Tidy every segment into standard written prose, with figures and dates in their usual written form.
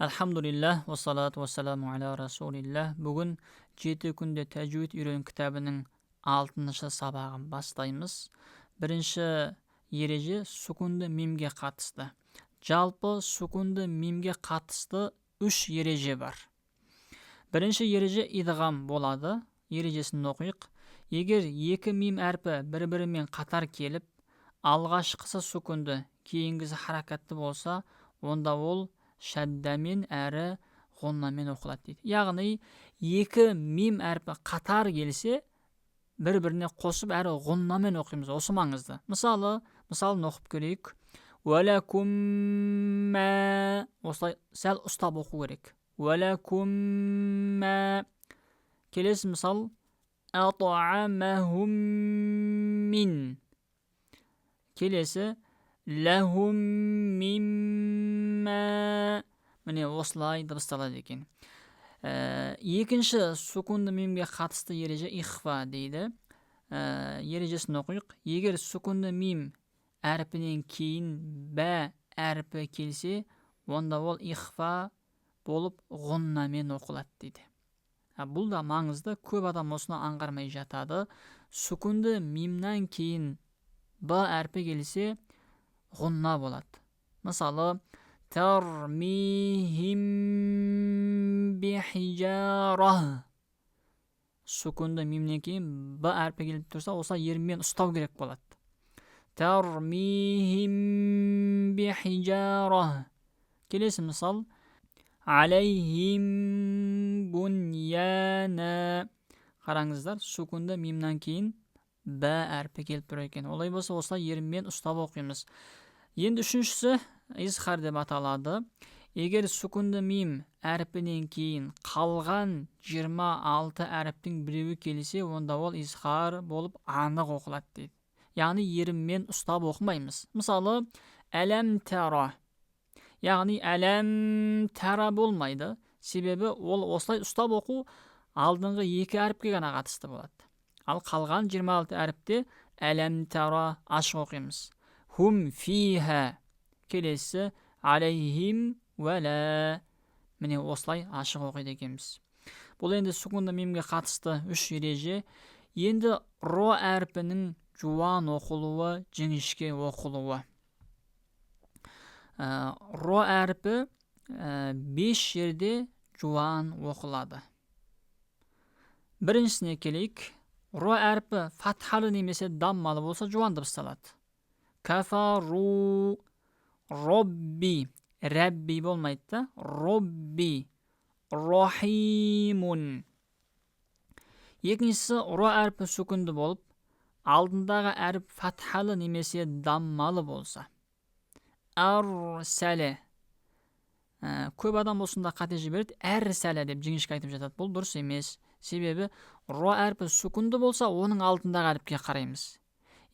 Alhamdulillah va salatu va salamu ala rasulillah. Bugun 7 kunde tajvid үйрен kitabının 6-шы sabağın бастаймыз. Birinchi ереже sukundu mimge қатысты. Жалпы sukundu mimge қатысты 3 ереже бар. Birinchi ереже idgam болады. Ережесін оқиық. Егер екі мим әрпі бір-бірімен қатар келіп, алғашқысы sukundu, кейінгісі харакатты болса, онда ол шәддамен әрі ғоннамен оқылады дейді. Яғни екі мим әрпі қатар келсе, бір-біріне қосып әрі ғоннамен оқимыз. Осы маңызды. Мысалын оқып көрейік. Уәләкуммә. Осылай сәл ұстап оқу керек. Уәләкуммә. Келесі мысал. Ат'амахум мин. Келесі. Ләхум миммә. Міне осылай дыбысталады екен. Екінші сукунды мимге қатысты ереже ихфа дейді. Ережесін оқиық. Егер сукунды мим әрпінен кейін бә әрпі келсе, онда ол ихфа болып ғоннамен оқылады дейді. Бұл да маңызды. Көп адам осыны аңғармай жатады. Сукунды мимнан кейін б әрпі келсе, ғонна болады. Мысалы, тармихим бихижара. Сукунды мимнен кейін б әрпі келіп тұрса, осылай ерінмен ұстау керек болады. Тармихим бихижара. Келесі мысал. Алейхим буньяна. Қараңыздар, сукунды мимнан кейін б әрпі келіп тұр екен. Олай болса, осылай ерінмен ұстап оқимыз. Енді үшіншісі изхар деп аталады. Егер сукунды мим әрпінен кейін қалған 26 әріптің біреуі келсе, онда ол изхар болып анық оқылады дейді. Яғни ерінмен ұстап оқымаймыз. Мысалы, әләм тәра. Яғни әләм тәра болмайды. Себебі ол осылай ұстап оқу алдыңғы екі әріпке ғана қатысты болады. Ал қалған 26 әріпте әләм тәра ашық оқимыз. Хум фиха. Келесі алейхим уәлә. Міне осылай ашық оқиды екенбіз. Бұл енді сукунды мимге қатысты 3 ереже. Енді ро әрпінің жуан оқылуы, жіңішке оқылуы. Ро әрпі 5 жерде жуан оқылады. Біріншісіне келейік. Ро әрпі фатхалы немесе даммалы болса жуан дыбысталады. Кафару. Робби. Рәбби болмайды да. Робби. Рахимун. Екіншісі ро әрпі сукунды болып, алдындағы әріп фатхалы немесе даммалы болса. Арсәле. Көп адам осында қате жібереді. Әрсәле деп жіңішке айтып жатады. Бұл дұрыс емес. Себебі ро әрпі сукунды болса, оның алдындағы әріпке қараймыз.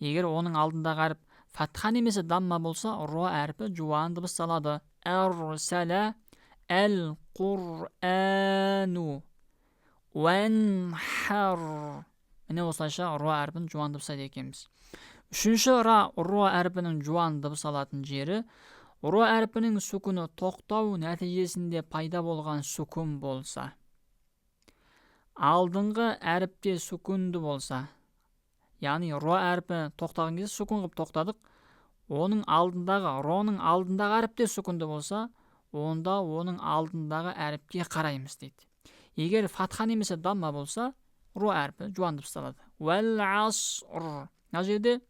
Егер оның алдындағы әріп фатха немесе дамма болса, ро әрпі жуан дыбысталады. Арсәлә әл-Құр'ану уәнхар. Міне осылайша ро әрпін жуан дыбыстайды екенбіз. Үшінші ро әрпінің жуан дыбысталатын жері, ро әрпінің сукуны тоқтау нәтижесінде пайда болған сукун болса. Алдыңғы әріпте сукунды болса, яғни ро әрпі тоқтаған кезде сукун қып тоқтадық, роның алдындағы әріпте сукунды болса, онда оның алдындағы әріпке қараймыз дейді. Егер фатха немесе дамма болса, ро әрпі жуан дыбысталады. Уәл аср. Мына жерде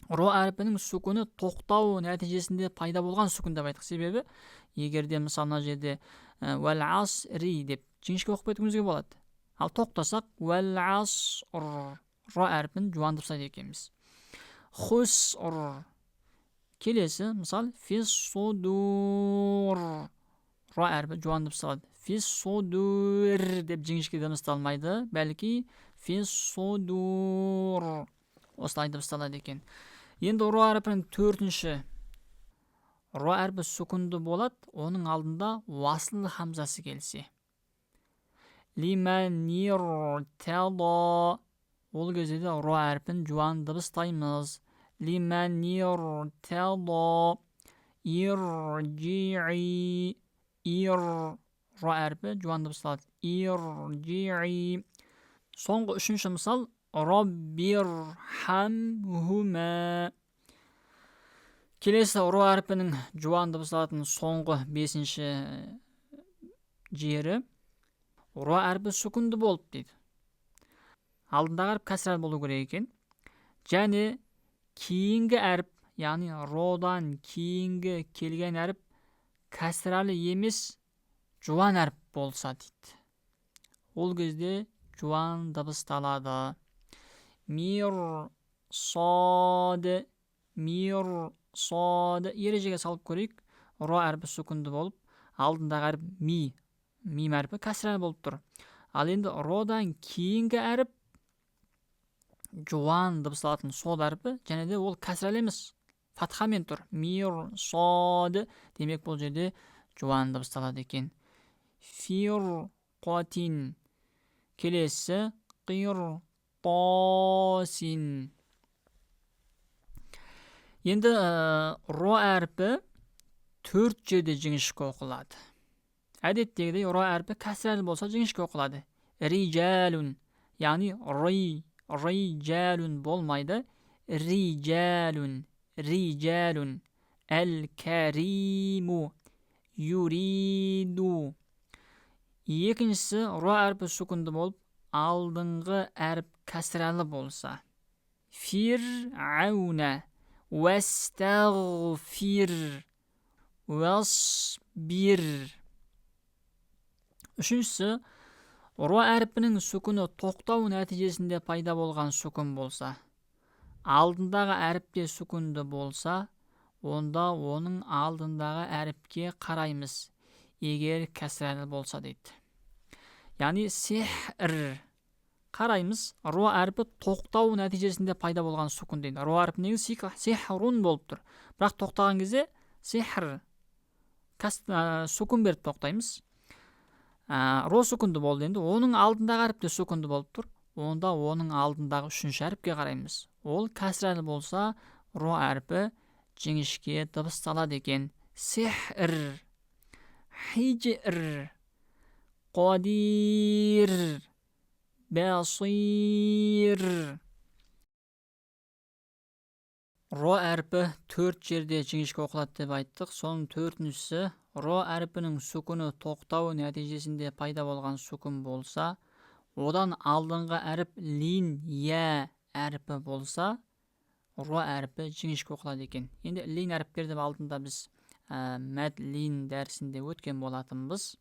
ро әрпінің сукуны тоқтау нәтижесінде пайда болған сукун деп айттық. Себебі, егерде мысалы мына жерде уәл асри деп жіңішке оқып кетуімізге болады. Ал тоқтасақ, уәл аср. Ро әрпін жуан дыбыстайды екенбіз. Хуср. Келесі, мысал, фиссудур. Ро әрпі жуан дыбысталады. Фиссудур деп жіңішке дыбысталмайды, бәлки фиссудур. Осылай дыбысталады екен. Енді ро әрпінің 4-ші. Ро әрпі сукунды болады, оның алдында уасыл хамзасы келсе. Лиманир тәла. Ол кезде де ро әрпін жуан дыбыстаймыз. Лиманир тәла. Ирджи'i. ро әрпі жуан дыбысталады. Иржи'i. Соңғы үшінші мысал Роббирхамхума. Келесі ро әрпінің жуан дыбысталатын соңғы бесінші жері ро әрпі сүкінді болып дейді. Алдындағы әріп кәсірәл болу керек екен. Және кейінгі әріп, яғни родан кейінгі келген әріп кәсірәлі емес жуан әріп болса дейді. Ол кезде жуан дыбысталады. Мирсады. Ережеге салып көрейік. Ро әрпі сүкінді болып, алдындағы әріп мим әрпі кәсірәл болып тұр. Ал енді родан кейінгі әріп жуан дыбысталатын сод әрпі, және де ол кәсірәл емес, фатхамен тұр. Мирсады. Демек бұл жерде жуан дыбысталады екен. Фирқатин. Келесі қиртасин. Енді ро әрпі 4 жерде жіңішке оқылады. Әдеттегідей ро әрпі кәсірәл болса жіңішке оқылады. Rijалун, яғни рижалун болмайды. Rijалун. Әл-кәриму, юриду. Екіншісі ро әрпі сүкінді болып, алдыңғы әріп кәсірәлі болса. Фир'ауна, вәстәғфир, вәсбир. Үшіншісі ро әрпінің сүкіні тоқтау нәтижесінде пайда болған сүкін болса. Алдындағы әріпте сүкінді болса, онда оның алдындағы әріпке қараймыз, егер кәсірәлі болса дейді. Яғни сихр. Қараймыз, ро әрпі тоқтау нәтижесінде пайда болған сүкін дейді. Ро әрпі негізі сихрун болып тұр. Бірақ тоқтаған кезде сихр сүкін беріп тоқтаймыз. Ро сүкінді болды енді. Оның алдындағы әріпте сүкінді болып тұр. Онда оның алдындағы үшінші әріпке қараймыз. Ол кәсірәлі болса, ро әрпі жіңішке дыбысталады екен. Сихр, хижр, қадир, басир. Ро әрпі 4 жерде жіңішке оқылады деп айттық. Соның 4-шісі ро әрпінің сүкіні тоқтау нәтижесінде пайда болған сүкін болса, одан алдыңғы әріп лин я әрпі болса, ро әрпі жіңішке оқылады екен. Енді лин әріптер деп алдында біз мәд лин дәрісінде өткен болатынбыз.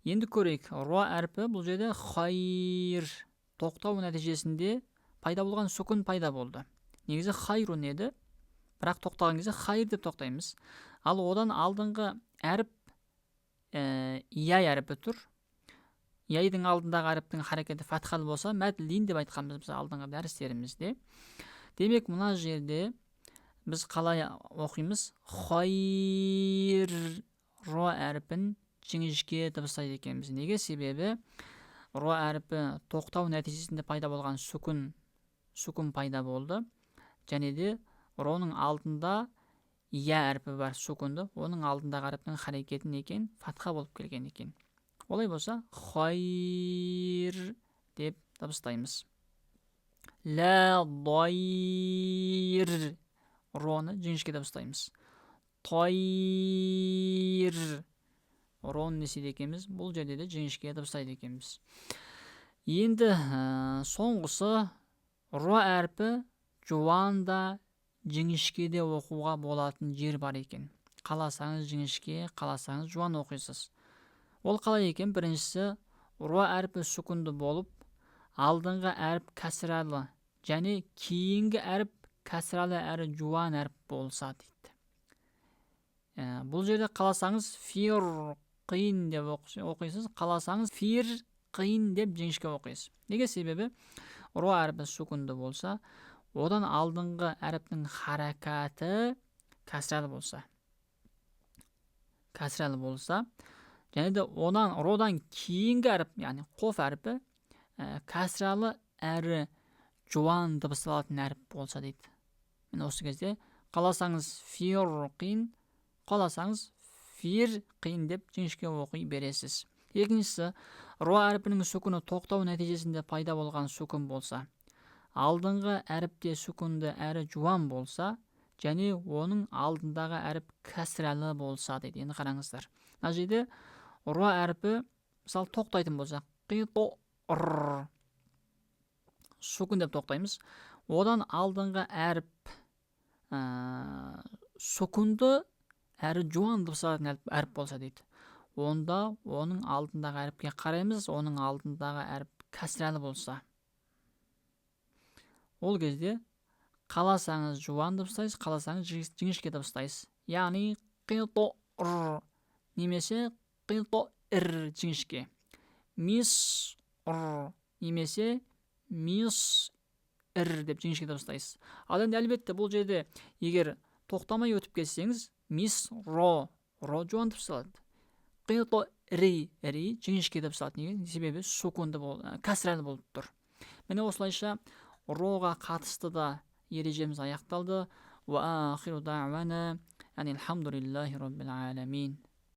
Енді көрейік, ро әрпі бұл жерде хайр, тоқтау нәтижесінде пайда болған сүкін пайда болды. Негізі хайрун еді, бірақ тоқтаған кезде хайр деп тоқтаймыз. Ал одан алдыңғы әріп яй әріпі тұр. Яйдың алдындағы әріптің харекеті фатхал болса, мәд лин деп айтқанбыз біз алдыңғы дәрістерімізде. Демек, мына жерде біз қалай оқимыз? Хайр ро әріпін жіңішке дыбыстайды екенбіз. Неге? Себебі ро әріпі тоқтау нәтижесінде пайда болған сүкін пайда болды. Және де роның алдында я әріпі бар сүкінді, оның алдындағы әріптің харекетін екен фатха болып келген екен. Олай болса, хайр деп дыбыстаймыз. Ла дайр, роны жіңішке дыбыстаймыз. Тайр, роны несейді екенбіз, бұл жерде де жіңішке дыбыстайды екенбіз. Енді соңғысы ро әрпі жуанда жіңішкеде оқуға болатын жер бар екен. Қаласаңыз жіңішке, қаласаңыз жуан оқисыз. Ол қалай екен? Біріншісі, ро әрпі сүкінді болып, алдыңғы әріп кәсірәлі, және кейінгі әріп кәсірәлі әрі жуан әріп болса дейді. Бұл жерде қаласаңыз фирқин деп оқисыз, қаласаңыз фирқин деп жіңішке оқисыз. Неге? Себебі ро әрпі сүкінді болса, одан алдыңғы әріптің харакаты кәсірәлі болса, және де родан кейінгі әріп, яғни қоф әріпі кәсірәлі әрі жуан дыбысталатын әріп болса дейді. Мен осы кезде қаласаңыз фирқин, қаласаңыз фир қиын деп жіңішке оқи бересіз. Екіншісі, ро әрпінің сүкуні тоқтау нәтижесінде пайда болған сүкун болса, алдыңғы әріпте сүкунды әрі жуан болса, және оның алдындағы әріп кәсірәлі болса дейді. Енді қараңыздар. Мына жерде ро әрпі мысалы тоқтайтын болсақ, сүкун деп тоқтаймыз. Одан алдыңғы әріп сүкунды әрі жуан дыбысталатын әріп болса дейді. Онда оның алдындағы әріпке қараймыз, оның алдындағы әріп кәсірәлі болса. Ол кезде қаласаңыз жуан дыбыстайсыз, қаласаңыз жіңішке дыбыстайсыз. Яғни немесе жіңішке. Мис немесе мис деп жіңішке дыбыстайсыз. Ал енді әлбетте бұл жерде егер тоқтамай өтіп кетсеңіз, мис ро жуан дыбысталады. Жіңішке дыбысталады. Неге? Себебі сүкунды кәсірәлі болып тұр. Міне осылайша роға қатысты да ережеміз аяқталды. Ва ахиру дa'вана анил хамдулиллахи rabbil alamin.